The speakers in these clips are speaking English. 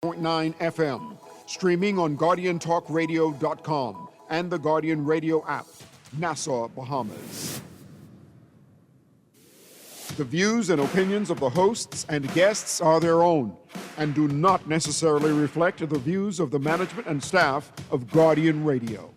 96.9 FM, streaming on GuardianTalkRadio.com and the Guardian Radio app, Nassau, Bahamas. The views and opinions of the hosts and guests are their own and do not necessarily reflect the views of the management and staff of Guardian Radio.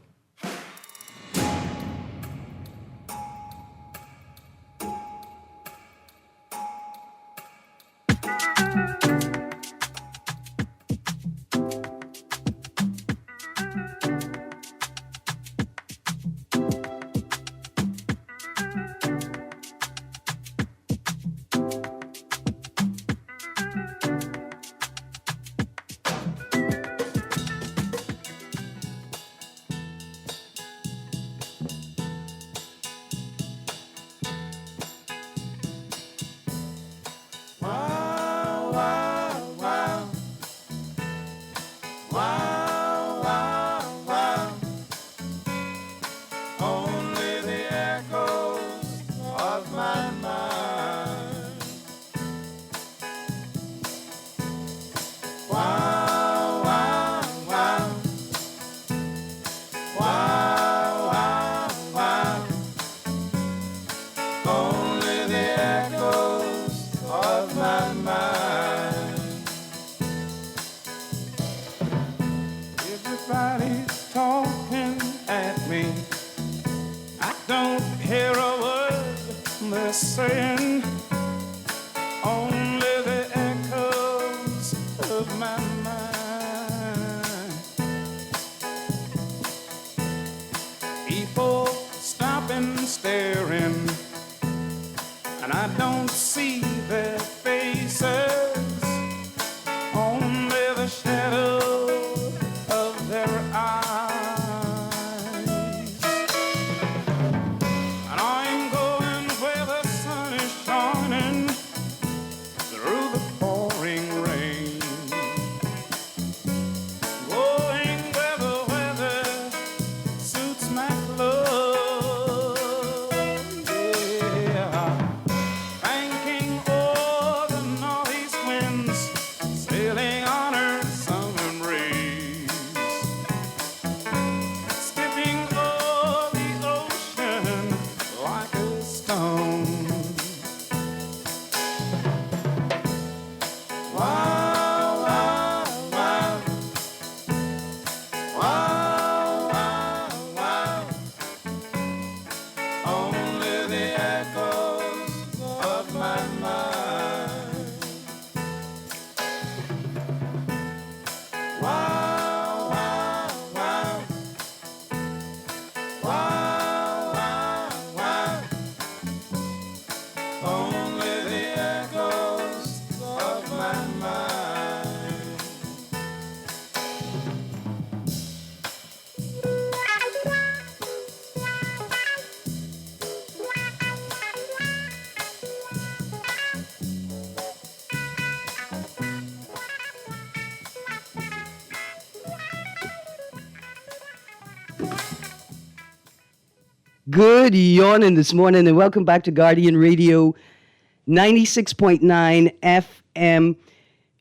Everybody's talking at me. I don't hear a word they're saying. Only the echoes of my mind. People stop and staring, and I don't see their faces. Only the shadow of their eyes. And I'm going where the sun is shining through the pouring rain. Going where the weather suits my clothes. Yeah. Thanking all the northeast winds sailing on her summer breeze. Skipping o'er the ocean like a stone. Wow, wow, wow. Wow, wow, wow. Only the echoes of my mind. Wow, wow, wow. Wow, wow, wow. Only the echoes of my mind. Good yawning this morning, and welcome back to Guardian Radio 96.9 FM,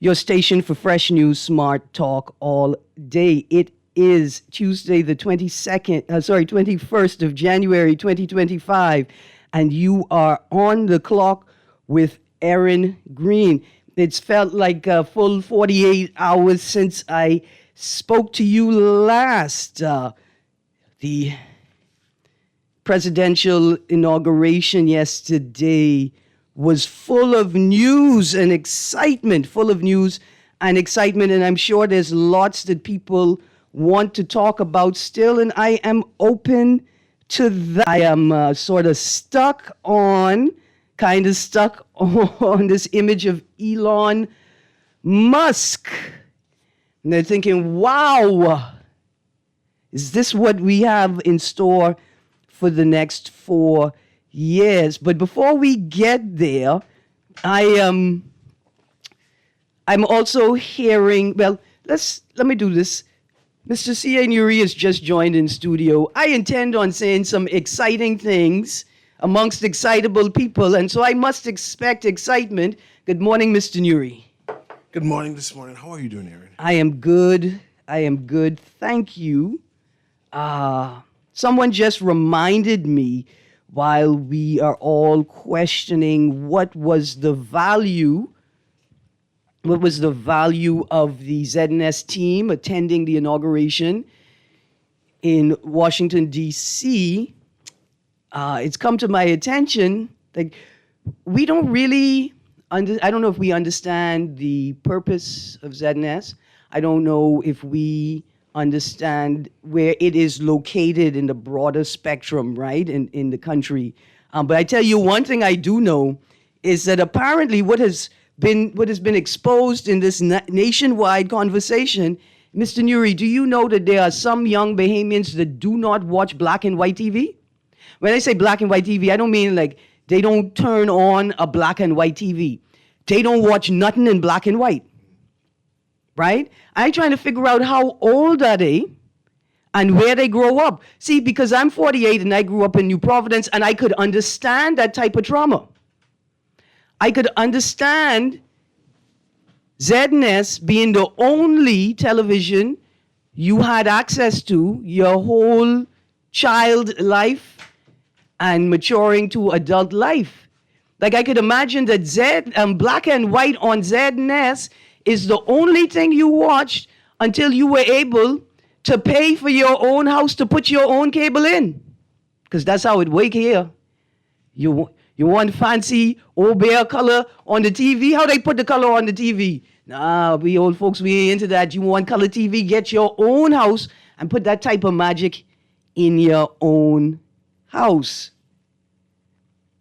your station for fresh news, smart talk all day. It is Tuesday, the 21st of January, 2025, and you are on the clock with Erin, Greene. It's felt like a full 48 hours since I spoke to you last. The presidential inauguration yesterday was full of news and excitement, and I'm sure there's lots that people want to talk about still, and I am open to that. I am sort of stuck on this image of Elon Musk, and they're thinking, wow, is this what we have in store for the next 4 years? But before we get there, I'm also hearing, let me do this. Mr. C.A. Nuri has just joined in studio. I intend on saying some exciting things amongst excitable people, and so I must expect excitement. Good morning, Mr. Nuri. Good morning this morning. How are you doing, Erin? I am good. I am good. Thank you. Someone just reminded me while we are all questioning what was the value of the ZNS team attending the inauguration in Washington, D.C. It's come to my attention that we don't really, I don't know if we understand the purpose of ZNS. I don't know if we understand where it is located in the broader spectrum, right, in the country. But I tell you one thing I do know is that apparently what has been exposed in this nationwide conversation, Mr. Nuri, do you know that there are some young Bahamians that do not watch black and white TV? When I say black and white TV, I don't mean like they don't turn on a black and white TV. They don't watch nothing in black and white, right? I'm trying to figure out how old are they and where they grow up. See, because I'm 48 and I grew up in New Providence and I could understand that type of trauma. I could understand ZNS being the only television you had access to your whole child life and maturing to adult life. Like I could imagine that black and white on ZNS is the only thing you watched until you were able to pay for your own house to put your own cable in. Because that's how it work here. You want fancy old bear color on the TV? How they put the color on the TV? Nah, we old folks, we ain't into that. You want color TV, get your own house and put that type of magic in your own house.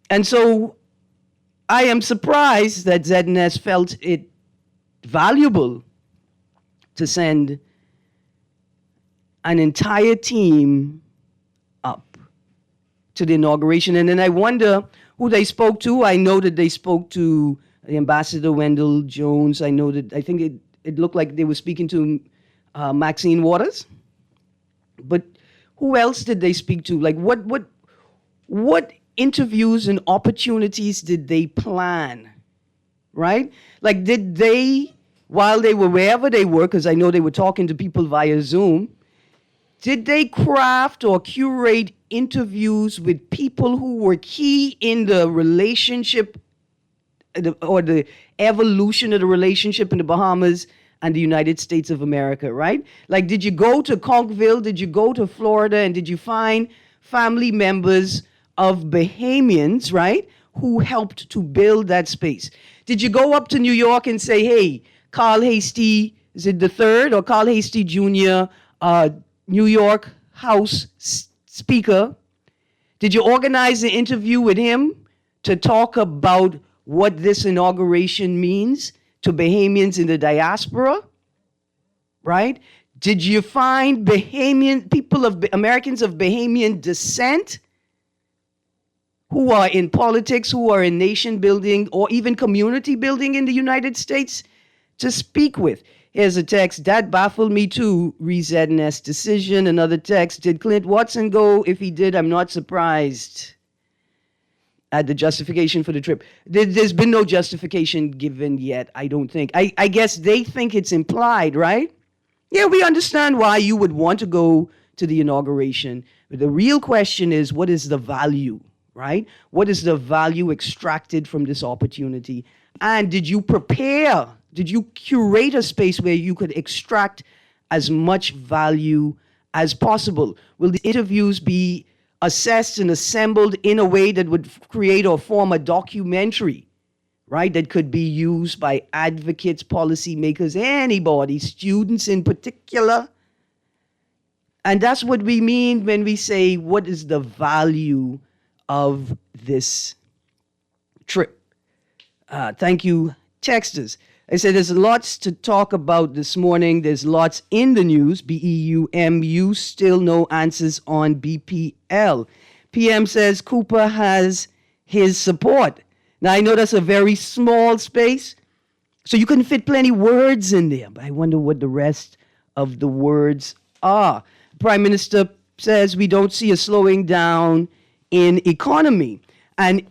And so I am surprised that ZNS felt it valuable to send an entire team up to the inauguration. And then I wonder who they spoke to. I know that they spoke to Ambassador Wendell Jones. I think it looked like they were speaking to Maxine Waters. But who else did they speak to? Like what interviews and opportunities did they plan? Right? Like did they, while they were wherever they were, because I know they were talking to people via Zoom, did they craft or curate interviews with people who were key in the relationship or the evolution of the relationship in the Bahamas and the United States of America, right? Like, did you go to Conkville? Did you go to Florida? And did you find family members of Bahamians, right, who helped to build that space? Did you go up to New York and say, hey, Carl Hastie, is it the third, or Carl Hastie Jr., New York House Speaker, did you organize an interview with him to talk about what this inauguration means to Bahamians in the diaspora? Right? Did you find Americans of Bahamian descent who are in politics, who are in nation building, or even community building in the United States to speak with? Here's a text, that baffled me too, ZNS decision. Another text, did Clint Watson go? If he did, I'm not surprised at the justification for the trip. There's been no justification given yet, I don't think. I guess they think it's implied, right? Yeah, we understand why you would want to go to the inauguration. But the real question is, what is the value, right? What is the value extracted from this opportunity? And did you prepare? Did you curate a space where you could extract as much value as possible? Will the interviews be assessed and assembled in a way that would create or form a documentary, right, that could be used by advocates, policymakers, anybody, students in particular? And that's what we mean when we say, what is the value of this trip? Thank you, texters. I said there's lots to talk about this morning. There's lots in the news. BEUMU, still no answers on BPL. PM says Cooper has his support. Now, I know that's a very small space, so you couldn't fit plenty words in there, but I wonder what the rest of the words are. Prime Minister says we don't see a slowing down in economy. And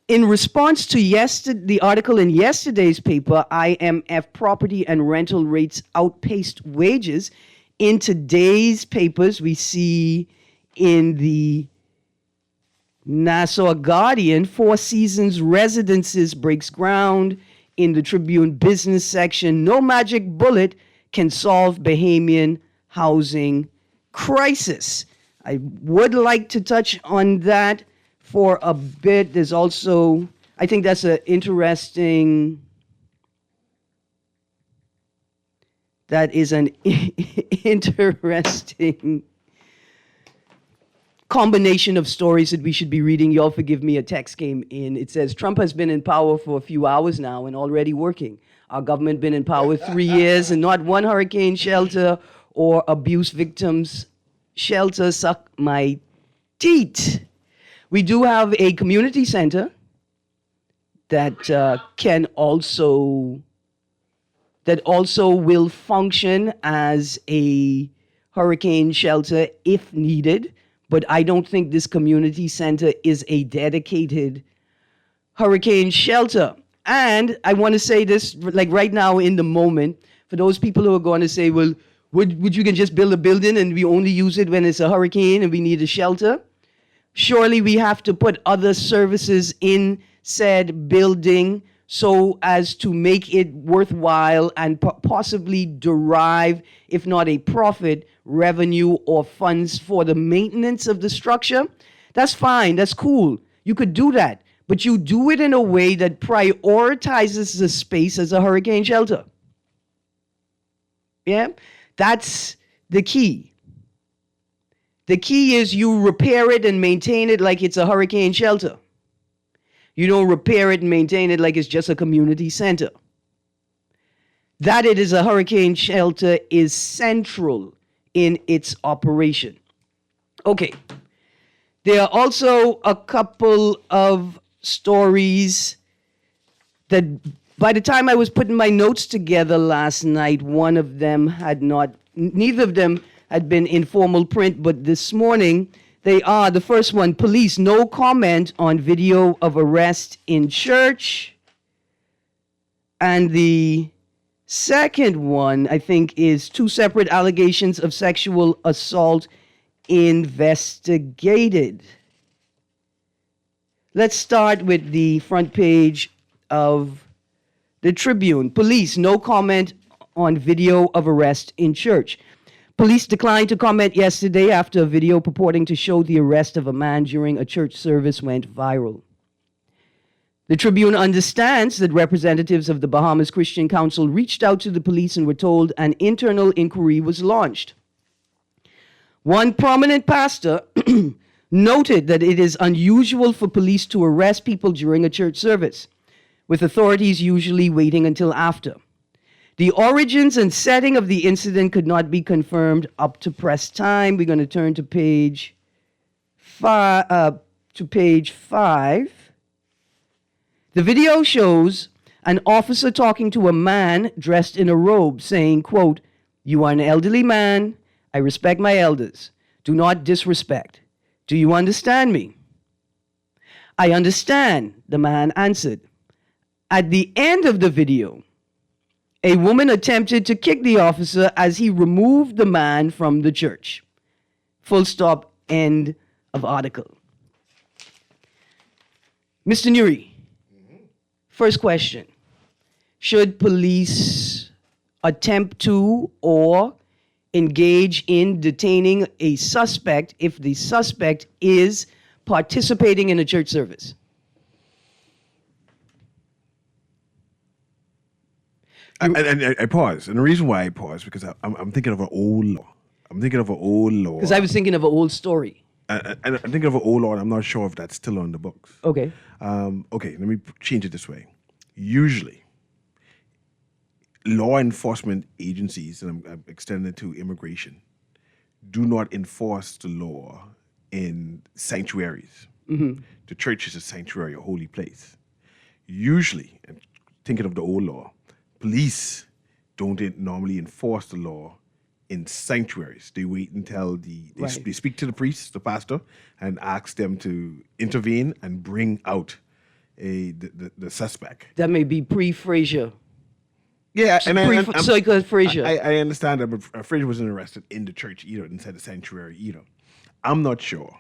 In response to the article in yesterday's paper, IMF property and rental rates outpaced wages. In today's papers, we see in the Nassau Guardian, Four Seasons Residences breaks ground. In the Tribune business section, no magic bullet can solve Bahamian housing crisis. I would like to touch on that for a bit. There's also, I think that's an interesting, that is an interesting combination of stories that we should be reading. Y'all forgive me, a text came in. It says, Trump has been in power for a few hours now and already working. Our government been in power 3 years and not one hurricane shelter or abuse victims shelter. Suck my teeth. We do have a community center that also will function as a hurricane shelter if needed. But I don't think this community center is a dedicated hurricane shelter. And I want to say this, like right now in the moment, for those people who are going to say, well, would you can just build a building and we only use it when it's a hurricane and we need a shelter? Surely we have to put other services in said building so as to make it worthwhile and possibly derive, if not a profit, revenue or funds for the maintenance of the structure. That's fine. That's cool. You could do that. But you do it in a way that prioritizes the space as a hurricane shelter. Yeah? That's the key. The key is you repair it and maintain it like it's a hurricane shelter. You don't repair it and maintain it like it's just a community center. That it is a hurricane shelter is central in its operation. Okay. There are also a couple of stories that by the time I was putting my notes together last night, neither of them had been in formal print, but this morning they are. The first one, police, no comment on video of arrest in church. And the second one, I think, is 2 separate allegations of sexual assault investigated. Let's start with the front page of the Tribune. Police, no comment on video of arrest in church. Police declined to comment yesterday after a video purporting to show the arrest of a man during a church service went viral. The Tribune understands that representatives of the Bahamas Christian Council reached out to the police and were told an internal inquiry was launched. One prominent pastor noted that it is unusual for police to arrest people during a church service, with authorities usually waiting until after. The origins and setting of the incident could not be confirmed up to press time. We're going to turn to page 5. The video shows an officer talking to a man dressed in a robe saying, quote, "You are an elderly man. I respect my elders. Do not disrespect. Do you understand me?" "I understand," the man answered. At the end of the video, a woman attempted to kick the officer as he removed the man from the church. Full stop, end of article. Mr. Nuri, first question. Should police attempt to or engage in detaining a suspect if the suspect is participating in a church service? I pause. And the reason why I pause, because I'm thinking of an old law. Because I was thinking of an old story. And I'm thinking of an old law, and I'm not sure if that's still on the books. Okay. Okay, let me change it this way. Usually, law enforcement agencies, and I'm extending it to immigration, do not enforce the law in sanctuaries. Mm-hmm. The church is a sanctuary, a holy place. Usually, and thinking of the old law, police don't normally enforce the law in sanctuaries. They wait until they speak to the priest, the pastor, and ask them to intervene and bring out the suspect. That may be pre-Frazier. Yeah, and Circa Frazier. I understand that, but Frazier wasn't arrested in the church either, inside the sanctuary either. I'm not sure.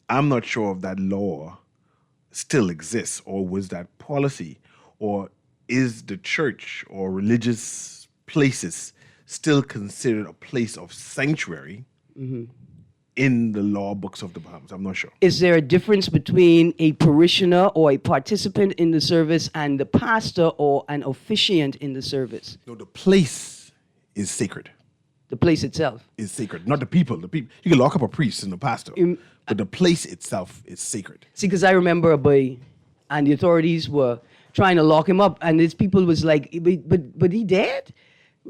I'm not sure if that law still exists, or was that policy, or is the church or religious places still considered a place of sanctuary in the law books of the Bahamas? I'm not sure. Is there a difference between a parishioner or a participant in the service and the pastor or an officiant in the service? No, the place is sacred. The place itself. Is sacred, not the people. The people, you can lock up a priest and a pastor, but the place itself is sacred. See, because I remember a boy, and the authorities were trying to lock him up, and his people was like, but he dead?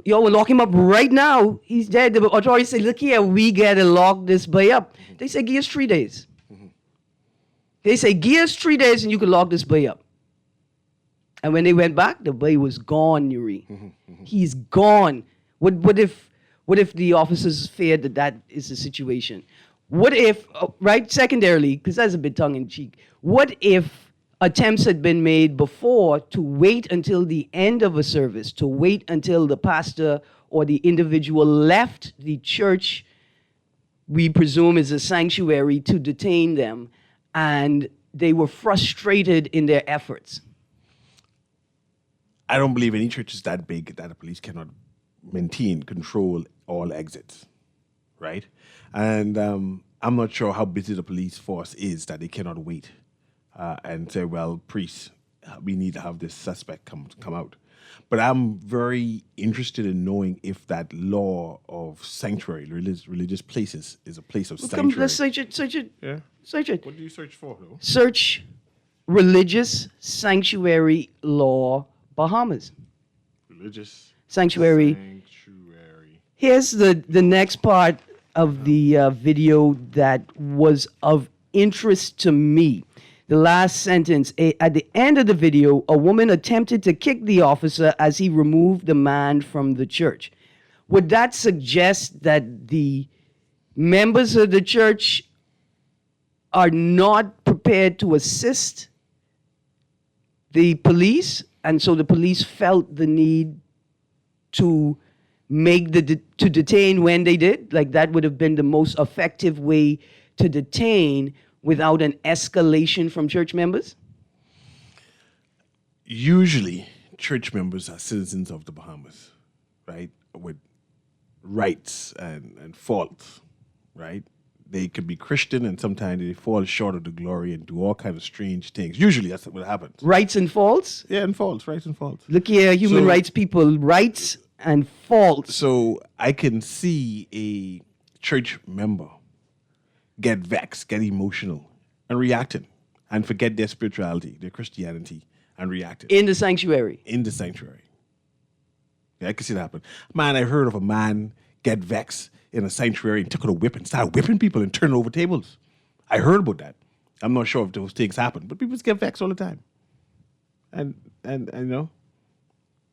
Yo, we'll lock him up right now. He's dead. The authorities say, look here, we gotta lock this boy up. They say, give us 3 days. They say, give us 3 days and you can lock this boy up. And when they went back, the boy was gone, Yuri. He's gone. What if the officers feared that is the situation? What if, right, secondarily, because that's a bit tongue-in-cheek, what if attempts had been made before to wait until the end of a service, to wait until the pastor or the individual left the church, we presume is a sanctuary, to detain them, and they were frustrated in their efforts? I don't believe any church is that big that the police cannot control all exits, right? And I'm not sure how busy the police force is that they cannot wait and say, well, priests, we need to have this suspect come out. But I'm very interested in knowing if that law of sanctuary, religious places, is a place of sanctuary. Come, let's search it. Yeah. Search it. What do you search for, though? Search religious sanctuary law, Bahamas. Religious Sanctuary. Here's the next part of the video that was of interest to me. The last sentence. At the end of the video, a woman attempted to kick the officer as he removed the man from the church. Would that suggest that the members of the church are not prepared to assist the police, and so the police felt the need to to detain when they did? Like, that would have been the most effective way to detain without an escalation from church members? Usually, church members are citizens of the Bahamas, right? With rights and faults, right? They could be Christian, and sometimes they fall short of the glory and do all kinds of strange things. Usually, that's what happens. Rights and faults? Yeah, and faults, rights and faults. Look here, human rights people, rights and faults. So I can see a church member get vexed, get emotional, and reacting, and forget their spirituality, their Christianity, and reacting. In the sanctuary? In the sanctuary. Yeah, I can see that happen. Man, I heard of a man get vexed in a sanctuary and took out a whip and started whipping people and turning over tables. I heard about that. I'm not sure if those things happen, but people just get vexed all the time. And you know,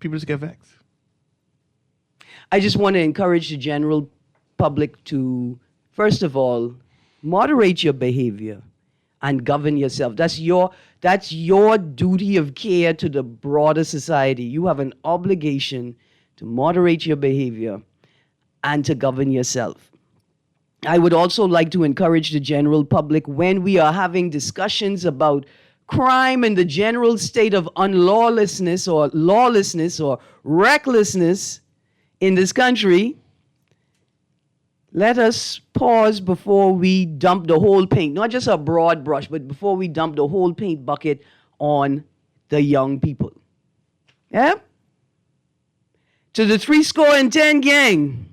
people just get vexed. I just want to encourage the general public to, first of all, moderate your behavior and govern yourself. That's your duty of care to the broader society. You have an obligation to moderate your behavior and to govern yourself. I would also like to encourage the general public, when we are having discussions about crime and the general state of unlawlessness or lawlessness or recklessness in this country, let us pause before we dump the whole paint, not just a broad brush, but before we dump the whole paint bucket on the young people. Yeah? To the 70 gang,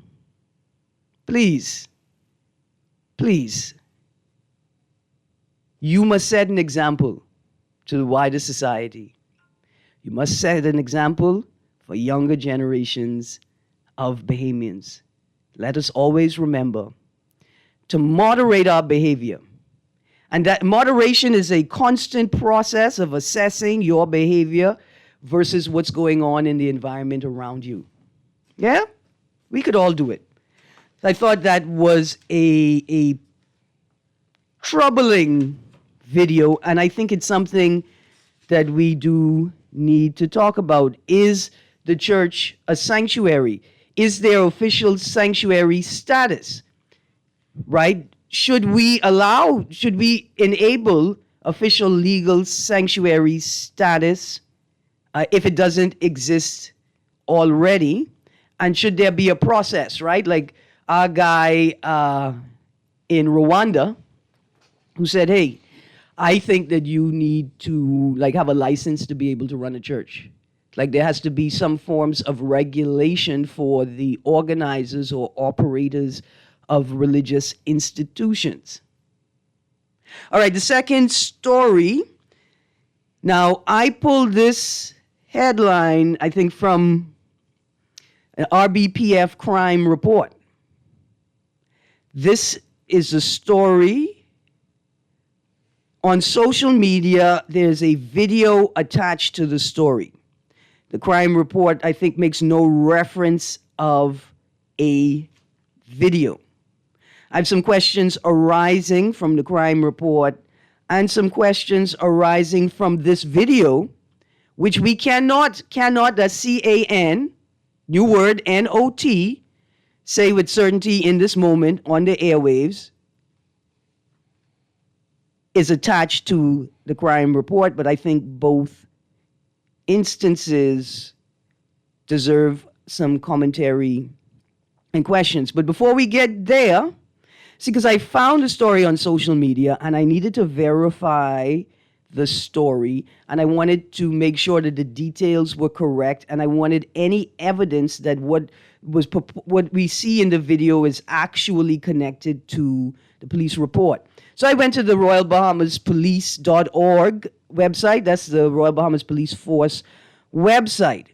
please, you must set an example to the wider society. You must set an example for younger generations of Bahamians. Let us always remember to moderate our behavior. And that moderation is a constant process of assessing your behavior versus what's going on in the environment around you. Yeah? We could all do it. I thought that was a troubling video, and I think it's something that we do need to talk about. Is the church a sanctuary? Is there official sanctuary status? Right? Should we enable official legal sanctuary status if it doesn't exist already? And should there be a process, right? Like our guy in Rwanda who said, hey, I think that you need to have a license to be able to run a church. Like there has to be some forms of regulation for the organizers or operators of religious institutions. All right, the second story. Now, I pulled this headline, I think, from an RBPF crime report. This is a story. On social media, there's a video attached to the story. The crime report, I think, makes no reference of a video. I have some questions arising from the crime report and some questions arising from this video, which we cannot, that's C-A-N, new word, N-O-T, say with certainty in this moment on the airwaves, is attached to the crime report, but I think both instances deserve some commentary and questions. But before we get there, see, because I found a story on social media and I needed to verify the story and I wanted to make sure that the details were correct and I wanted any evidence that what we see in the video is actually connected to the police report. So I went to the Royal Bahamas Police.org website. That's the Royal Bahamas Police Force website.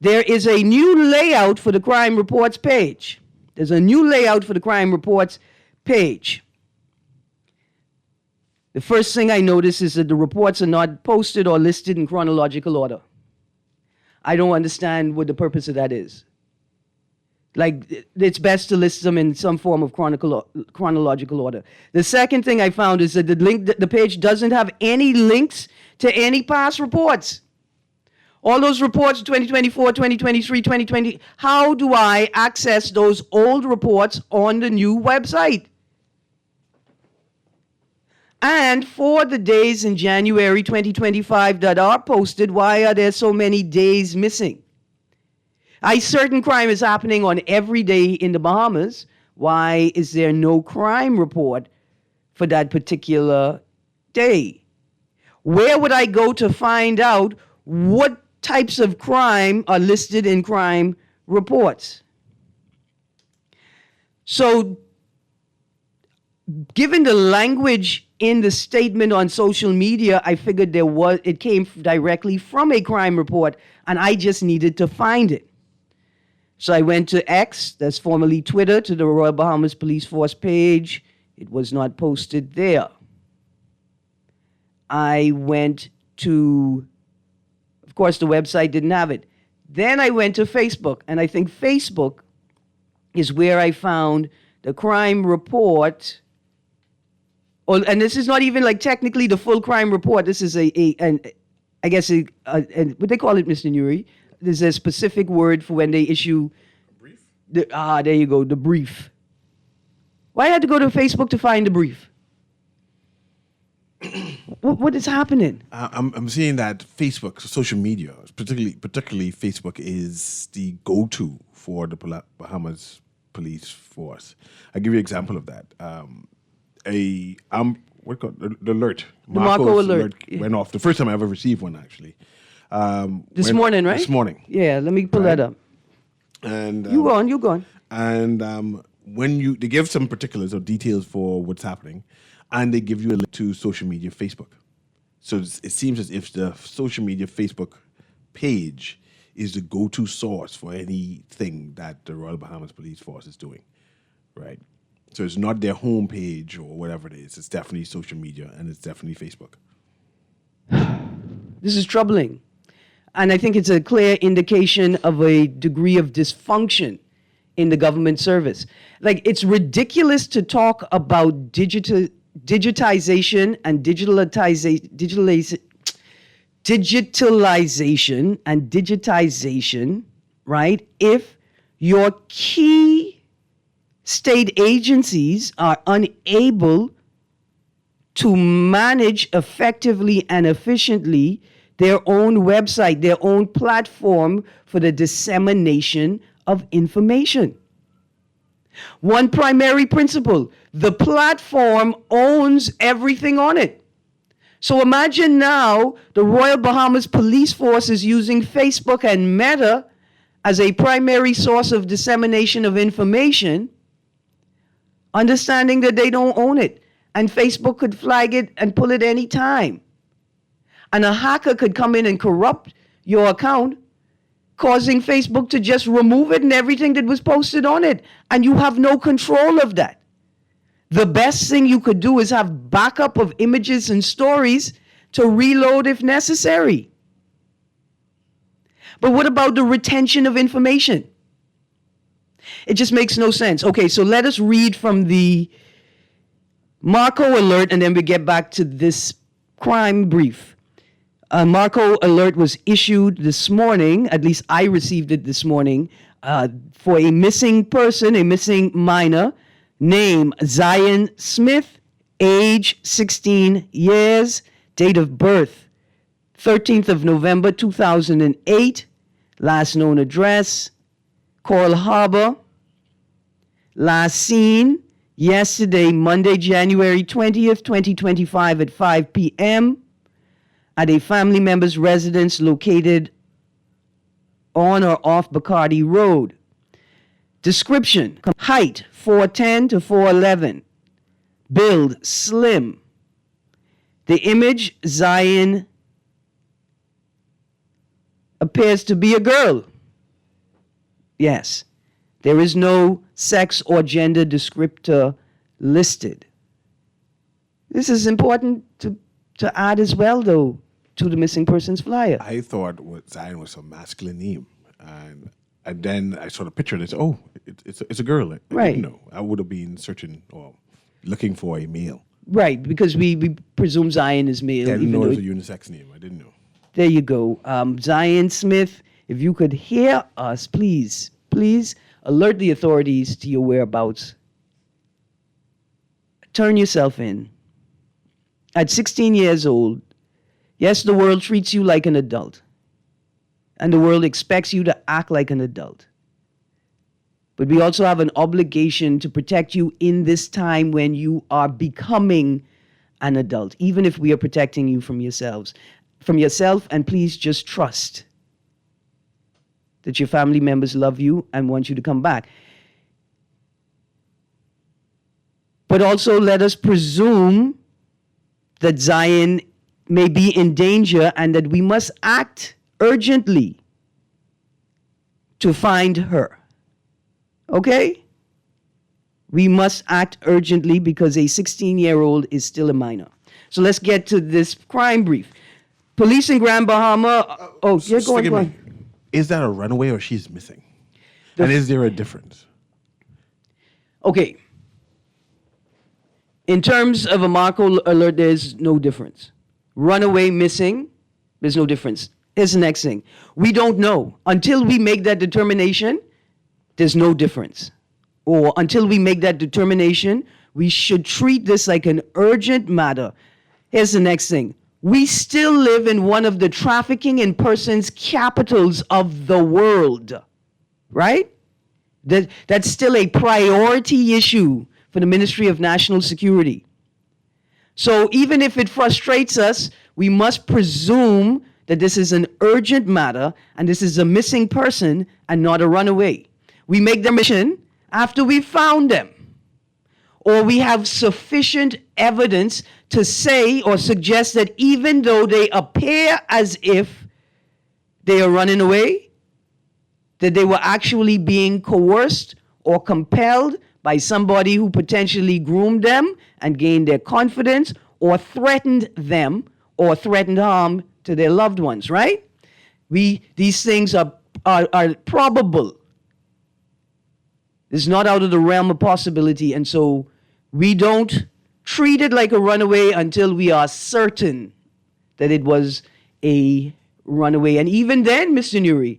There is a new layout for the crime reports page. There's a new layout for the crime reports page. The first thing I notice is that the reports are not posted or listed in chronological order. I don't understand what the purpose of that is. Like, it's best to list them in some form of chronological order. The second thing I found is that the page doesn't have any links to any past reports. All those reports, 2024, 2023, 2020, how do I access those old reports on the new website? And for the days in January 2025 that are posted, why are there so many days missing? Certain crime is happening on every day in the Bahamas. Why is there no crime report for that particular day? Where would I go to find out what types of crime are listed in crime reports? So, given the language in the statement on social media, I figured it came directly from a crime report, and I just needed to find it. So I went to X, that's formerly Twitter, to the Royal Bahamas Police Force page. It was not posted there. I went to, of course, the website didn't have it. Then I went to Facebook, and I think Facebook is where I found the crime report. And this is not even technically the full crime report. This is what they call it, Mr. Nuri. There's a specific word for when they issue a brief. There you go, the brief. Why I had to go to Facebook to find the brief? What is happening? I'm seeing that Facebook, social media, particularly Facebook, is the go-to for the Bahamas Police Force. I'll give you an example of that. The alert. The Marco alert went off. The first time I ever received one, actually. This morning, right? This morning. Yeah, let me pull that up. And you go on. And when they give some particulars or details for what's happening, and they give you a link to social media Facebook. So it seems as if the social media Facebook page is the go-to source for anything that the Royal Bahamas Police Force is doing, right? So it's not their home page or whatever it is. It's definitely social media, and it's definitely Facebook. This is troubling. And I think it's a clear indication of a degree of dysfunction in the government service. It's ridiculous to talk about digitization and digitalization. digitalization and digitization, right? If your key state agencies are unable to manage effectively and efficiently their own website, their own platform for the dissemination of information. One primary principle: the platform owns everything on it. So imagine now the Royal Bahamas Police Force is using Facebook and Meta as a primary source of dissemination of information, understanding that they don't own it. And Facebook could flag it and pull it any time. And a hacker could come in and corrupt your account, causing Facebook to just remove it and everything that was posted on it. And you have no control of that. The best thing you could do is have backup of images and stories to reload if necessary. But what about the retention of information? It just makes no sense. Okay, so let us read from the Marco alert, and then we get back to this crime brief. A Marco alert was issued this morning, at least I received it this morning, for a missing person, a missing minor, named Zion Smith, age 16 years, date of birth 13th of November 2008, last known address, Coral Harbor, last seen yesterday, Monday, January 20th, 2025 at 5 p.m. at a family member's residence located on or off Bacardi Road. Description: height 4'10" to 4'11", build slim. The image, Zion, appears to be a girl. Yes, there is no sex or gender descriptor listed. This is important to add as well, though, to the missing persons flyer. I thought Zion was a masculine name, and then I saw the picture and I said, "Oh, it's a girl." I Right. didn't know. I would have been searching or looking for a male. Right, because we presume Zion is male. I didn't even know though it was a unisex name. I didn't know. There you go. Zion Smith, if you could hear us, please alert the authorities to your whereabouts. Turn yourself in. At 16 years old, yes, the world treats you like an adult. And the world expects you to act like an adult. But we also have an obligation to protect you in this time when you are becoming an adult, even if we are protecting you from yourself. And please just trust that your family members love you and want you to come back. But also let us presume that Zion may be in danger and that we must act urgently to find her. Okay? We must act urgently because a 16-year-old is still a minor. So let's get to this crime brief. Police in Grand Bahama. Go on. Is that a runaway or she's missing? And is there a difference? Okay. In terms of a Marco alert, there's no difference. Runaway, missing, there's no difference. Here's the next thing. We don't know. Until we make that determination, there's no difference. Or until we make that determination, we should treat this like an urgent matter. Here's the next thing. We still live in one of the trafficking in persons capitals of the world, right? That's still a priority issue for the Ministry of National Security. So even if it frustrates us, we must presume that this is an urgent matter and this is a missing person and not a runaway. We make their mission after we've found them, or we have sufficient evidence to say or suggest that even though they appear as if they are running away, that they were actually being coerced or compelled by somebody who potentially groomed them and gained their confidence or threatened them or threatened harm to their loved ones, right? These things are probable. It's not out of the realm of possibility, and so we don't treat it like a runaway until we are certain that it was a runaway. And even then, Mr. Nuri,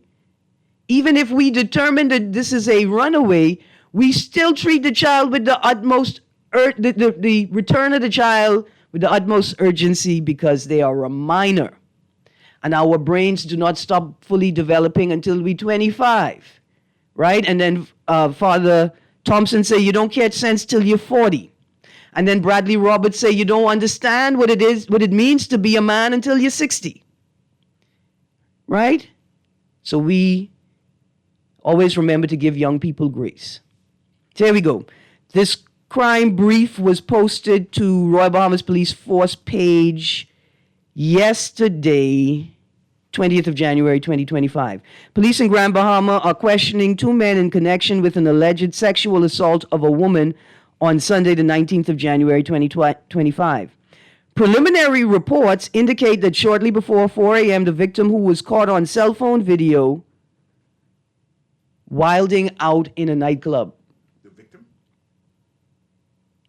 even if we determine that this is a runaway, we still treat the child with the utmost, the return of the child with the utmost urgency because they are a minor. And our brains do not stop fully developing until we're 25, right? And then Father Thompson say, you don't catch sense till you're 40. And then Bradley Roberts say, you don't understand what it means to be a man until you're 60. Right? So we always remember to give young people grace. So here we go. This crime brief was posted to Royal Bahamas Police Force page yesterday, 20th of January, 2025. Police in Grand Bahama are questioning two men in connection with an alleged sexual assault of a woman on Sunday, the 19th of January, 2025. Preliminary reports indicate that shortly before 4 a.m., the victim, who was caught on cell phone video wilding out in a nightclub. The victim?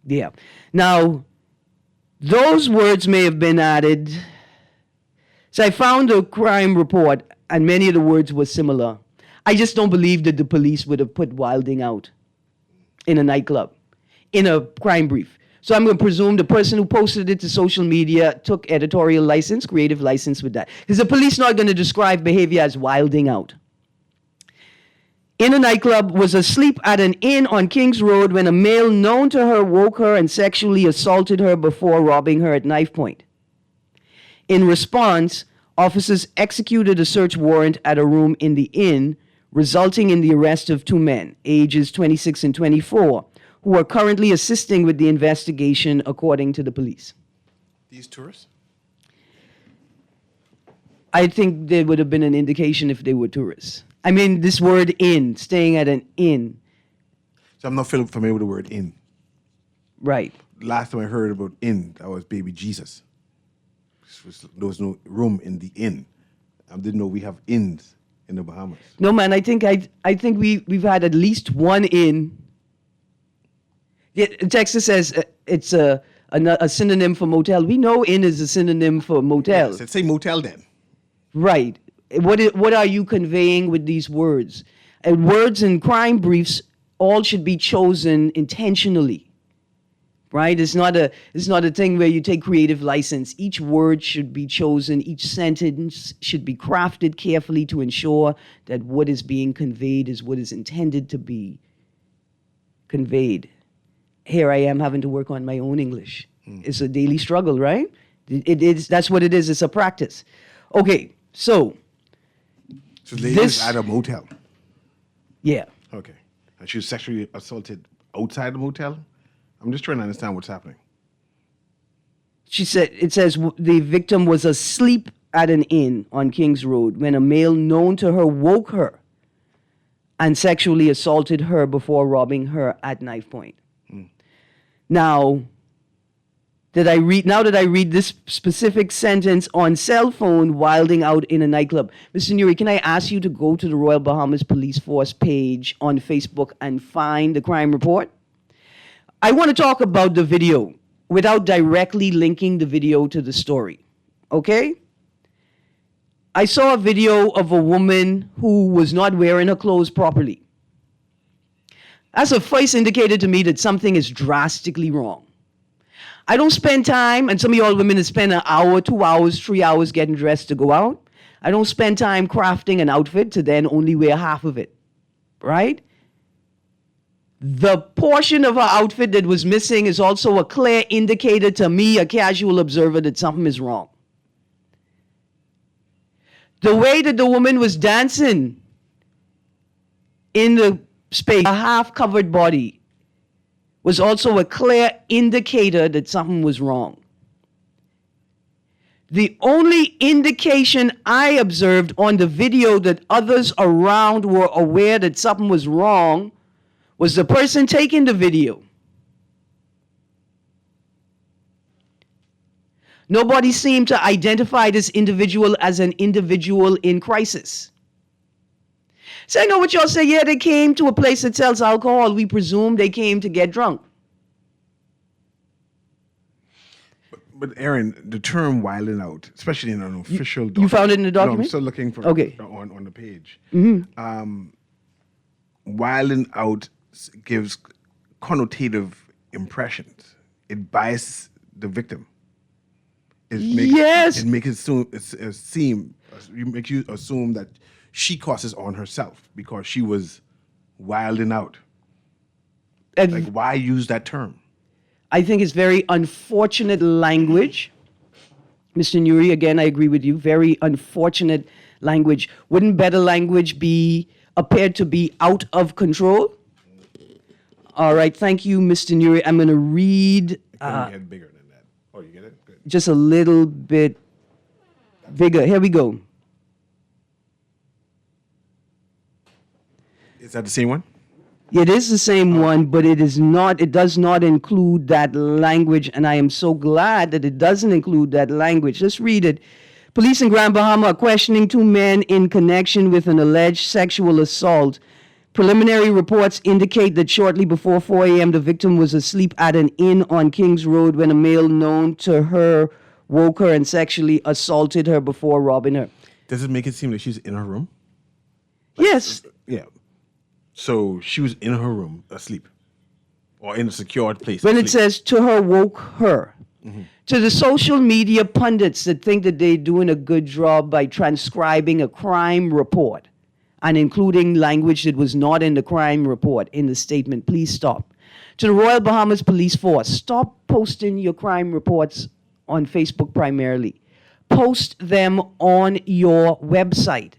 Yeah. Now, those words may have been added. So I found a crime report, and many of the words were similar. I just don't believe that the police would have put wilding out in a nightclub in a crime brief. So I'm going to presume the person who posted it to social media took editorial license, creative license with that. Because the police not going to describe behavior as wilding out. In a nightclub, was asleep at an inn on Kings Road when a male known to her woke her and sexually assaulted her before robbing her at knife point. In response, officers executed a search warrant at a room in the inn, resulting in the arrest of two men, ages 26 and 24, who are currently assisting with the investigation, according to the police. These tourists? I think there would have been an indication if they were tourists. I mean, this word inn, staying at an inn. So I'm not familiar with the word inn. Right. Last time I heard about inn, that was baby Jesus. There was no room in the inn. I didn't know we have inns in the Bahamas. No, man, I think we've had at least one inn. Yeah, Texas says it's a synonym for motel. We know inn is a synonym for motel. Yes, let's say motel then. Right. What are you conveying with these words? And words in crime briefs all should be chosen intentionally. Right? It's not a thing where you take creative license. Each word should be chosen. Each sentence should be crafted carefully to ensure that what is being conveyed is what is intended to be conveyed. Here I am having to work on my own English. It's a daily struggle, right? It is. That's what it is. It's a practice. Okay, so the lady was at a motel. Yeah. Okay. And she was sexually assaulted outside the motel? I'm just trying to understand what's happening. It says the victim was asleep at an inn on Kings Road when a male known to her woke her and sexually assaulted her before robbing her at knife point. Now that I read this specific sentence on cell phone wilding out in a nightclub. Mr. Nuri, can I ask you to go to the Royal Bahamas Police Force page on Facebook and find the crime report? I want to talk about the video without directly linking the video to the story, okay? I saw a video of a woman who was not wearing her clothes properly. That's a first indicator to me that something is drastically wrong. I don't spend time, and some of y'all women spend an hour, 2 hours, 3 hours getting dressed to go out. I don't spend time crafting an outfit to then only wear half of it, right? The portion of her outfit that was missing is also a clear indicator to me, a casual observer, that something is wrong. The way that the woman was dancing in the space, a half-covered body, was also a clear indicator that something was wrong. The only indication I observed on the video that others around were aware that something was wrong was the person taking the video. Nobody seemed to identify this individual as an individual in crisis. So I know what y'all say, yeah, they came to a place that sells alcohol. We presume they came to get drunk. But Erin, the term "wilding out," especially in an official document, you found it in the No, I'm document? still looking for Okay. it on the page. Wilding out gives connotative impressions. It biases the victim. Yes. It makes makes you assume that she causes on herself because she was wilding out. And Like, why use that term? I think it's very unfortunate language. Mr. Nuri, again, I agree with you. Very unfortunate language. Wouldn't better language appear to be out of control? All right, thank you, Mr. Nuri. I'm going to read Can get bigger than that. Oh, you get it? Good. just a little bit bigger. Here we go. Is that the same one? It is the same one, but it does not include that language, and I am so glad that it doesn't include that language. Let's read it. Police in Grand Bahama are questioning two men in connection with an alleged sexual assault. Preliminary reports indicate that shortly before 4 a.m., the victim was asleep at an inn on Kings Road when a male known to her woke her and sexually assaulted her before robbing her. Does it make it seem like she's in her room? Yes. Yeah. So she was in her room asleep, or in a secured place. When it asleep. says to her woke her. To the social media pundits that think that they're doing a good job by transcribing a crime report and including language that was not in the crime report in the statement, please stop. To the Royal Bahamas Police Force, stop posting your crime reports on Facebook primarily. Post them on your website.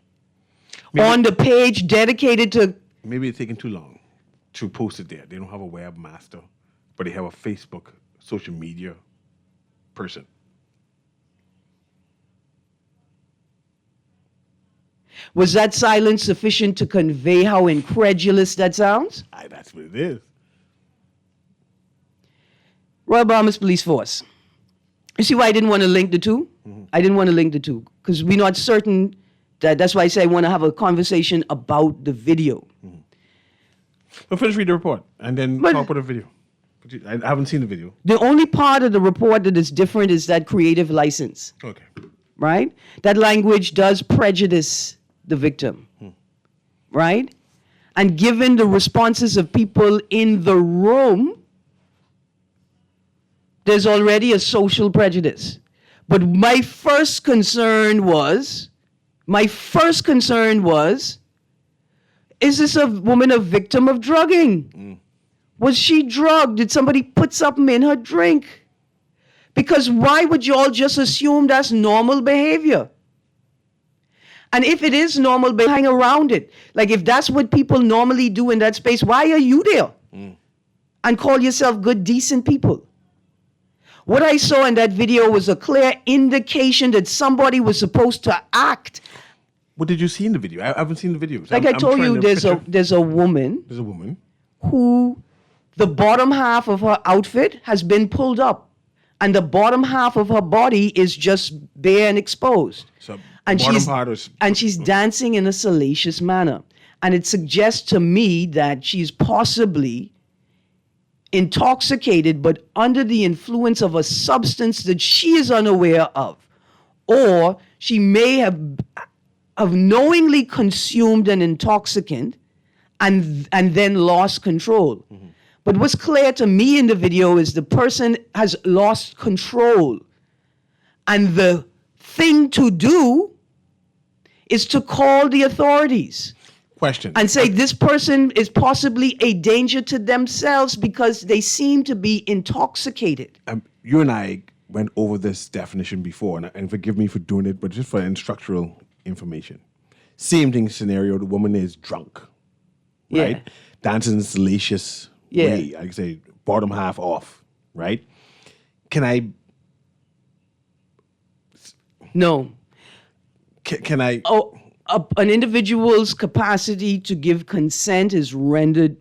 On the page dedicated to... Maybe it's taking too long to post it there. They don't have a webmaster, but they have a Facebook social media person. Was that silence sufficient to convey how incredulous that sounds? That's what it is. Royal Bahamas Police Force. You see why I didn't want to link the two? I didn't want to link the two because we're not certain that's why I say I want to have a conversation about the video. But finish read the report and then But- talk about the video. I haven't seen the video. The only part of the report that is different is that creative license, Okay. right? That language does prejudice the victim, right? And given the responses of people in the room, there's already a social prejudice. But my first concern was, is this a woman a victim of drugging? Was she drugged? Did somebody put something in her drink? Because why would you all just assume that's normal behavior? And if it is normal behavior, hang around it. Like if that's what people normally do in that space, why are you there? And call yourself good, decent people? What I saw in that video was a clear indication that somebody was supposed to act. What did you see in the video? I haven't seen the video. Like I told you, there's a woman There's a woman. who the bottom half of her outfit has been pulled up and the bottom half of her body is just bare and exposed. So And bottom she's, part is and she's dancing in a salacious manner. And it suggests to me that she's possibly intoxicated but under the influence of a substance that she is unaware of. Or she may have knowingly consumed an intoxicant and then lost control. But what's clear to me in the video is the person has lost control. And the thing to do is to call the authorities question. and say this person is possibly a danger to themselves because they seem to be intoxicated. You and I went over this definition before, and forgive me for doing it, but just for instructional information. Same thing scenario, the woman is drunk, right? Yeah. Dancing in a salacious Yeah. way, like I say, bottom half off, right? Can I, No. can I, An individual's capacity to give consent is rendered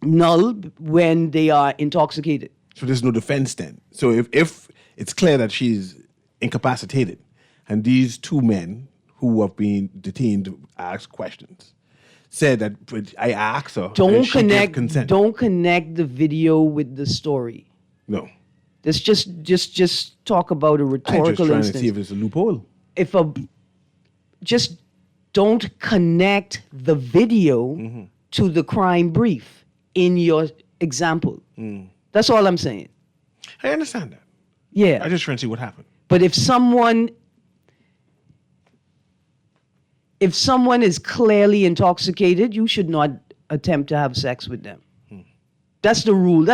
null when they are intoxicated. so there's no defense then. So if it's clear that she's incapacitated, and these two men who have been detained to ask questions said that I asked her, and she gave consent. Don't connect the video with the story. No. Let's just talk about a I'm rhetorical just trying instance. to see if it's a loophole. Just don't connect the video to the crime brief in your example. That's all I'm saying. I understand that. Yeah. I just trying to see what happened. But if someone is clearly intoxicated, you should not attempt to have sex with them. That's the rule.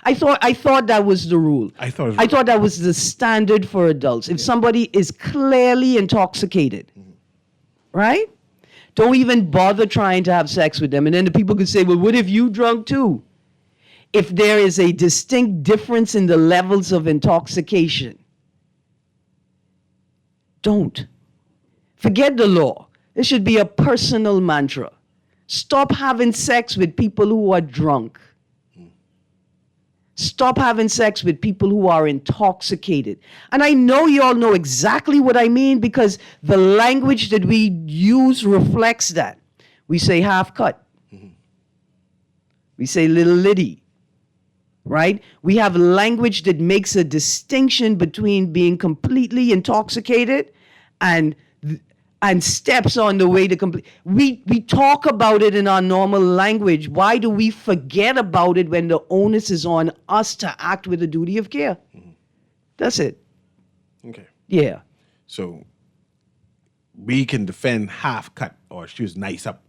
I thought that was the rule. I thought that was the standard for adults. If somebody is clearly intoxicated, right? Don't even bother trying to have sex with them. And then the people could say, well, what if you drunk too? If there is a distinct difference in the levels of intoxication, don't. Forget the law. It should be a personal mantra. Stop having sex with people who are drunk. Stop having sex with people who are intoxicated. And I know you all know exactly what I mean because the language that we use reflects that. We say half cut. We say little liddy. Right? We have language that makes a distinction between being completely intoxicated and steps on the way to complete. We talk about it in our normal language. Why do we forget about it when the onus is on us to act with a duty of care? That's it. Okay. Yeah. So we can defend half cut or she was nice up.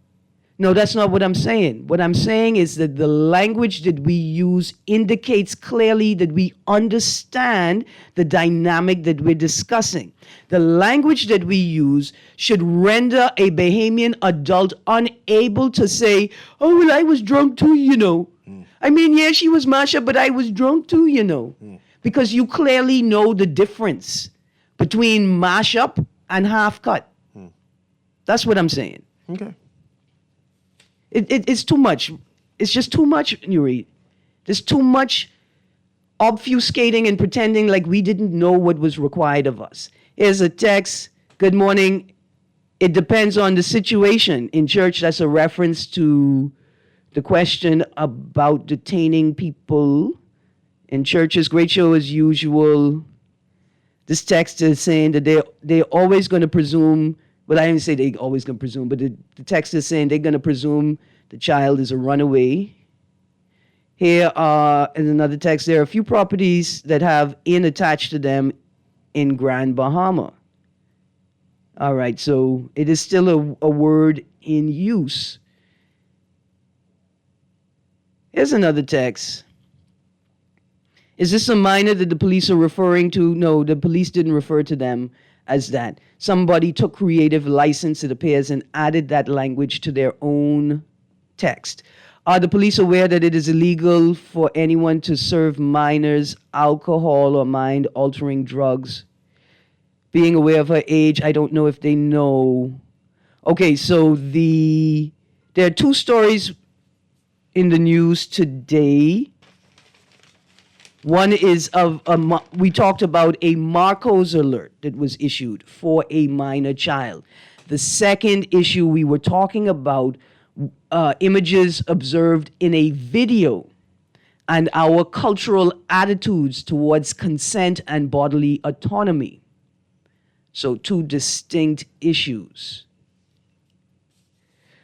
No, that's not what I'm saying. What I'm saying is that the language that we use indicates clearly that we understand the dynamic that we're discussing. The language that we use should render a Bahamian adult unable to say, oh, well, I was drunk too, you know. I mean, yeah, she was Masha, but I was drunk too, you know. Because you clearly know the difference between mashup and half cut. That's what I'm saying. Okay. It's too much. It's just too much, Nuri. There's too much obfuscating and pretending like we didn't know what was required of us. Here's a text. Good morning. It depends on the situation. In church, that's a reference to the question about detaining people in churches. Great show as usual. This text is saying that they're always going to presume. Well, I didn't say they're always going to presume, but the text is saying they're going to presume the child is a runaway. Here in another text, there are a few properties that have inn attached to them in Grand Bahama. All right, so it is still a word in use. Here's another text. Is this a minor that the police are referring to? No, the police didn't refer to them as that. Somebody took creative license, it appears, and added that language to their own text. Are the police aware that it is illegal for anyone to serve minors alcohol or mind-altering drugs? Being aware of her age, I don't know if they know. Okay, so there are two stories in the news today. One is we talked about a Marcos alert that was issued for a minor child. The second issue, we were talking about images observed in a video and our cultural attitudes towards consent and bodily autonomy. So two distinct issues.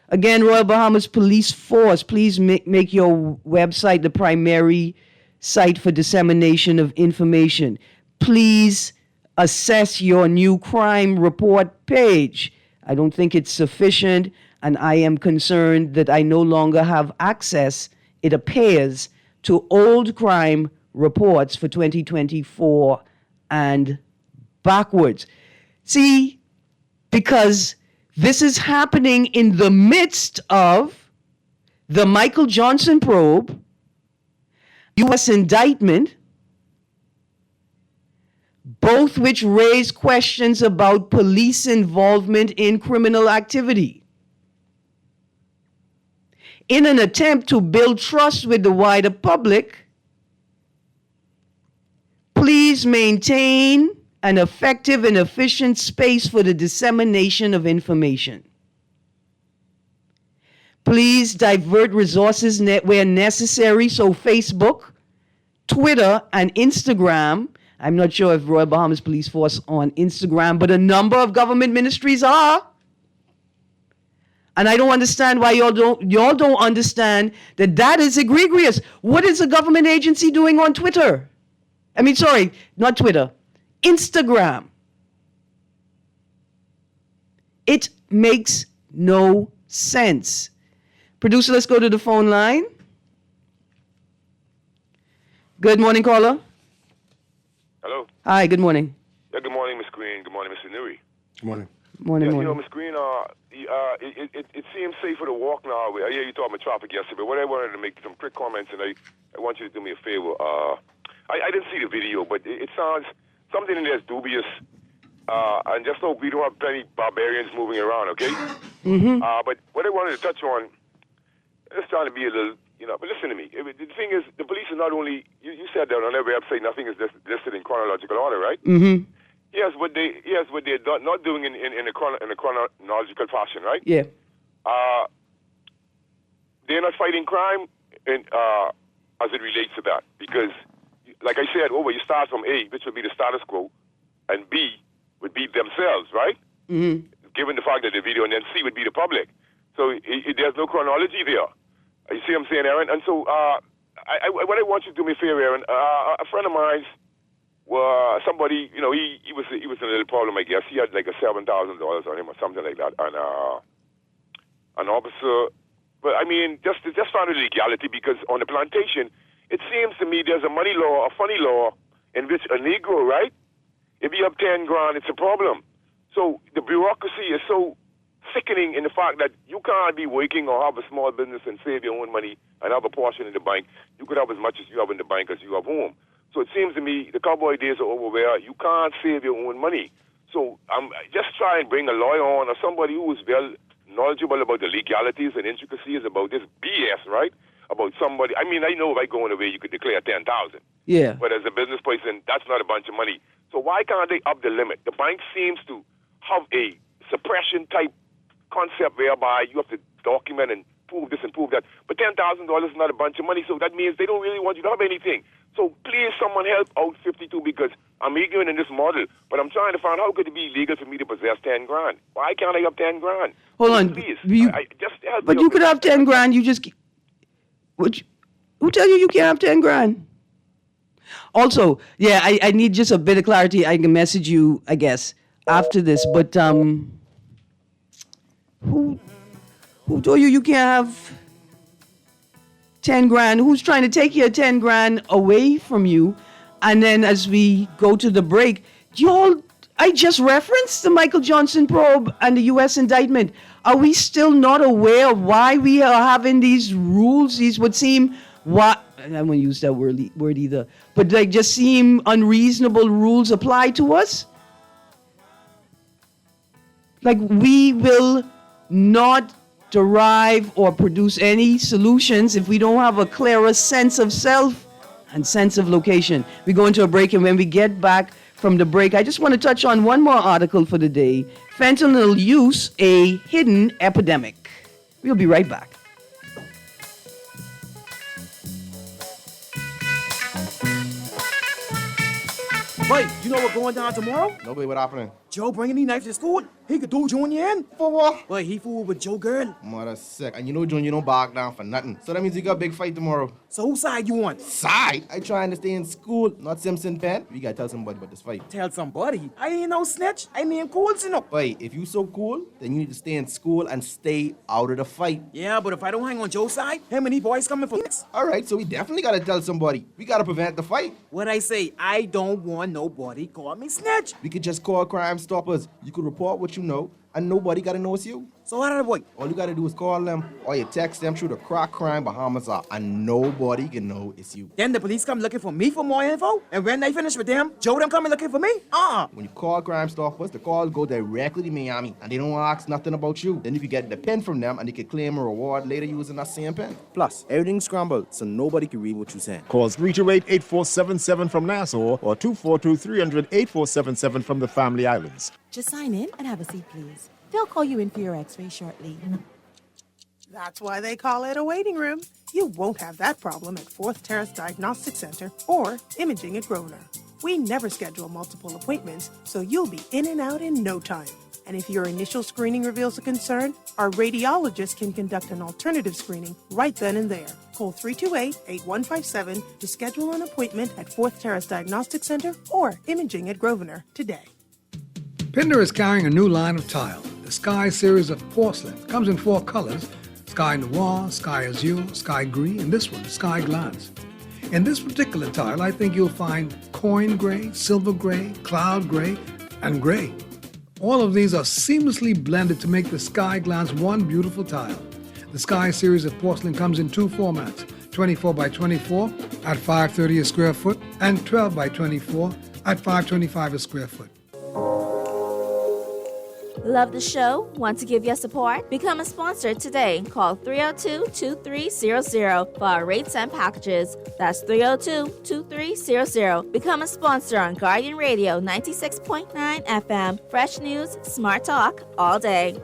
Again, Royal Bahamas Police Force, please make your website the primary site for dissemination of information. Please assess your new crime report page. I don't think it's sufficient, and I am concerned that I no longer have access, it appears, to old crime reports for 2024 and backwards. See, because this is happening in the midst of the Michael Johnson probe, U.S. indictment, both which raise questions about police involvement in criminal activity. In an attempt to build trust with the wider public, please maintain an effective and efficient space for the dissemination of information. Please divert resources where necessary, so Facebook, Twitter and Instagram. I'm not sure if Royal Bahamas Police Force on Instagram, but a number of government ministries are. And I don't understand why y'all don't understand that is egregious. What is a government agency doing on Twitter? I mean, sorry, not Twitter, Instagram. It makes no sense. Producer, let's go to the phone line. Good morning, caller. Hello. Hi, good morning. Yeah, good morning, Miss Greene. Good morning, Mr. Newey. Good morning. Morning, Yeah, morning. you know, Miss Greene, it seems safer to walk now. I hear you talking about traffic yesterday, but what I wanted to make some quick comments, and I want you to do me a favor. I didn't see the video, but it sounds something in there is dubious. And just hope we don't have plenty barbarians moving around, okay? Mm-hmm. But what I wanted to touch on, just trying to be a little, but listen to me. The thing is, the police are not only, you said that on every website nothing is listed in chronological order, right? Mm-hmm. Yes, what they're not doing in a chronological fashion, right? Yeah. They're not fighting crime as it relates to that. Because, like I said, you start from A, which would be the status quo, and B would be themselves, right? Mm-hmm. Given the fact that the video, and then C would be the public. So there's no chronology there. You see what I'm saying, Erin? And so what I want you to do me a favor, Erin, a friend of mine, somebody, he was in a little problem, I guess. He had like a $7,000 on him or something like that. And an officer, but I mean, just found a legality, because on the plantation, it seems to me there's a funny law in which a Negro, right? If you have 10 grand, it's a problem. So the bureaucracy is so sickening in the fact that you can't be working or have a small business and save your own money and have a portion in the bank. You could have as much as you have in the bank as you have home. So it seems to me the cowboy days are over where you can't save your own money. So I'm just try and bring a lawyer on or somebody who is well knowledgeable about the legalities and intricacies about this BS, right? About somebody. I mean, I know if I go in a way you could declare 10,000. Yeah. But as a business person, that's not a bunch of money. So why can't they up the limit? The bank seems to have a suppression type concept whereby you have to document and prove this and prove that. But $10,000 is not a bunch of money, so that means they don't really want you to have anything. So please, someone help out 52, because I'm ignorant in this model, but I'm trying to find how could it be legal for me to possess 10 grand? Why can't I have 10 grand? Hold on. Please. Just help but me you out could with have that. 10 grand. Who tell you can't have 10 grand? Also, yeah, I need just a bit of clarity. I can message you, I guess, after this. But who told you can't have 10 grand? Who's trying to take your 10 grand away from you? And then as we go to the break, I just referenced the Michael Johnson probe and the U.S. indictment. Are we still not aware of why we are having these rules? These would seem, I won't use that word either, but like just seem unreasonable rules apply to us? Like we will not derive or produce any solutions if we don't have a clearer sense of self and sense of location. We go into a break, and when we get back from the break, I just want to touch on one more article for the day. Fentanyl use, a hidden epidemic. We'll be right back. Boy, you know what's going down tomorrow? Nobody, what happening? Joe bringing these knives to school. He could do Junior in. For what? Boy, he fooled with Joe girl. Mother sick. And you know, John, you don't back down for nothing. So that means you got a big fight tomorrow. So whose side you on? Side? I trying to stay in school, not Simpson Pen. We gotta tell somebody about this fight. Tell somebody. I ain't no snitch. I mean cool, you know. Boy, if you so cool, then you need to stay in school and stay out of the fight. Yeah, but if I don't hang on Joe's side, him and he boys coming for this. All right, so we definitely gotta tell somebody. We gotta prevent the fight. What I say, I don't want nobody call me snitch. We could just call Crime Stoppers. You could report what you know, and nobody gotta know it's you. So how did I boy? All you gotta do is call them, or you text them through the Crack Crime Bahamas app, and nobody can know it's you. Then the police come looking for me for more info, and when they finish with them, Joe them coming looking for me? When you call Crime Stoppers, the calls go directly to Miami, and they don't ask nothing about you. Then you can get the pen from them, and you can claim a reward later using that same pen. Plus, everything's scrambled, so nobody can read what you're saying. Call 328-8477 from Nassau or 242-300-8477 from the Family Islands. Just sign in and have a seat, please. They'll call you in for your x-ray shortly. That's why they call it a waiting room. You won't have that problem at Fourth Terrace Diagnostic Center or Imaging at Grosvenor. We never schedule multiple appointments, so you'll be in and out in no time. And if your initial screening reveals a concern, our radiologist can conduct an alternative screening right then and there. Call 328-8157 to schedule an appointment at Fourth Terrace Diagnostic Center or Imaging at Grosvenor today. Pinder is carrying a new line of tile, the Sky series of porcelain. It comes in 4 colors, Sky Noir, Sky Azure, Sky Gris, and this one, Sky Glass. In this particular tile, I think you'll find coin gray, silver gray, cloud gray, and gray. All of these are seamlessly blended to make the Sky Glass one beautiful tile. The Sky series of porcelain comes in 2 formats, 24 by 24 at $5.30 a square foot and 12 by 24 at $5.25 a square foot. Love the show? Want to give your support? Become a sponsor today. Call 302-2300 for our rates and packages. That's 302-2300. Become a sponsor on Guardian Radio 96.9 FM. Fresh news, smart talk, all day.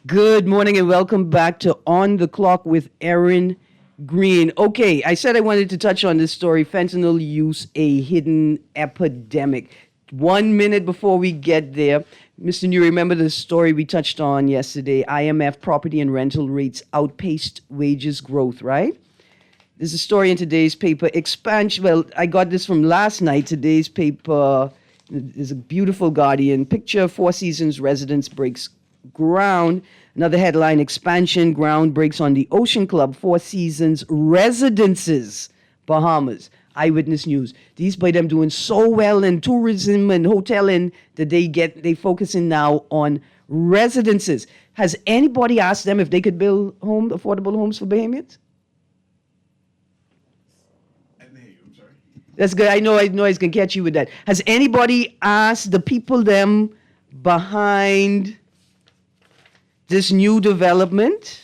Good morning and welcome back to On the Clock with Erin, Greene. Okay, I said I wanted to touch on this story, fentanyl use, a hidden epidemic. 1 minute before we get there, Mr. New, remember the story we touched on yesterday, IMF property and rental rates outpaced wages growth, right? There's a story in today's paper, expansion, well, I got this from last night, today's paper, there's a beautiful Guardian picture, Four Seasons residents breaks ground. Another headline, expansion, ground breaks on the Ocean Club, Four Seasons residences, Bahamas. Eyewitness News. These by them doing so well in tourism and hoteling that they focusing now on residences. Has anybody asked them if they could build affordable homes for Bahamians? That's good. I know I was gonna catch you with that. Has anybody asked the people them behind this new development,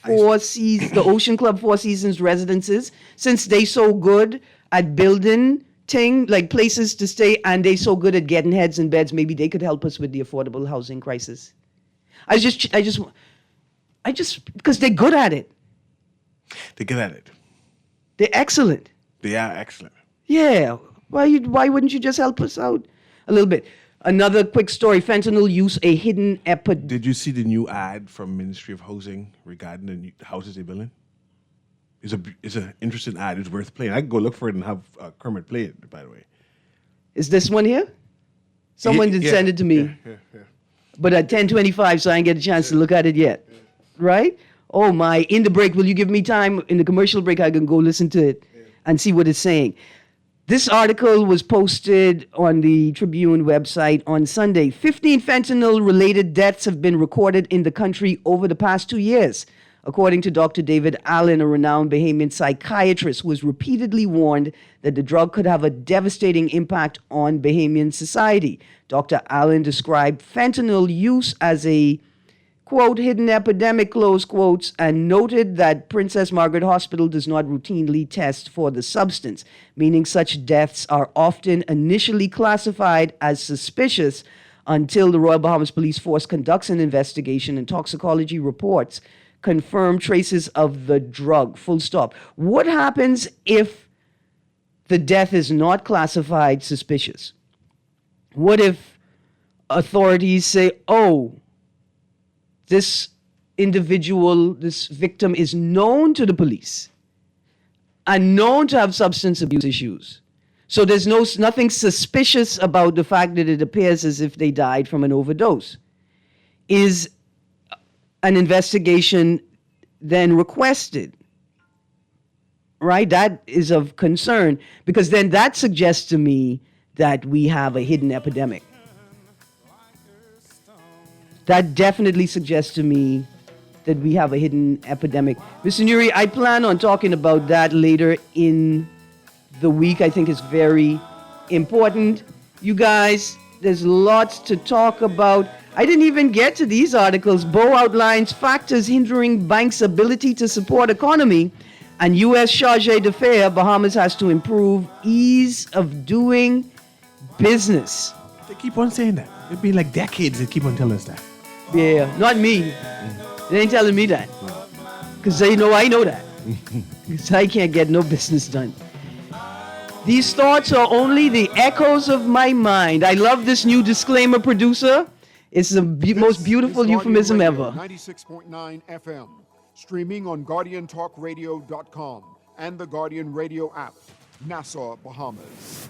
the Ocean Club Four Seasons residences, since they so good at building like places to stay, and they so good at getting heads in beds, maybe they could help us with the affordable housing crisis. I just because they're good at it. They're good at it. They're excellent. They are excellent. Yeah. Why wouldn't you just help us out a little bit? Another quick story, fentanyl use, a hidden epidemic. Did you see the new ad from Ministry of Housing regarding the new houses they're building? It's an interesting ad. It's worth playing. I can go look for it and have Kermit play it, by the way. Is this one here? Someone did send it to me. Yeah. But at 10:25, so I didn't get a chance to look at it yet. Right? Oh my, in the break, will you give me time? In the commercial break, I can go listen to it and see what it's saying. This article was posted on the Tribune website on Sunday. 15 fentanyl-related deaths have been recorded in the country over the past 2 years, according to Dr. David Allen, a renowned Bahamian psychiatrist who has repeatedly warned that the drug could have a devastating impact on Bahamian society. Dr. Allen described fentanyl use as a, quote, hidden epidemic, close quotes, and noted that Princess Margaret Hospital does not routinely test for the substance, meaning such deaths are often initially classified as suspicious until the Royal Bahamas Police Force conducts an investigation and toxicology reports confirm traces of the drug, full stop. What happens if the death is not classified suspicious? What if authorities say, oh, this individual, this victim is known to the police and known to have substance abuse issues. So there's nothing suspicious about the fact that it appears as if they died from an overdose. Is an investigation then requested? Right? That is of concern, because then that suggests to me that we have a hidden epidemic. That definitely suggests to me that we have a hidden epidemic. Mr. Nuri, I plan on talking about that later in the week. I think it's very important. You guys, there's lots to talk about. I didn't even get to these articles. Bo outlines factors hindering banks' ability to support economy, and U.S. charge d'affaires, Bahamas has to improve ease of doing business. They keep on saying that. It's been like decades they keep on telling us that. Yeah, not me. They ain't telling me that. Because they know I know that. Because I can't get no business done. These thoughts are only the echoes of my mind. I love this new disclaimer, producer. It's the most beautiful euphemism ever. 96.9 FM, streaming on GuardianTalkRadio.com and the Guardian Radio app, Nassau, Bahamas.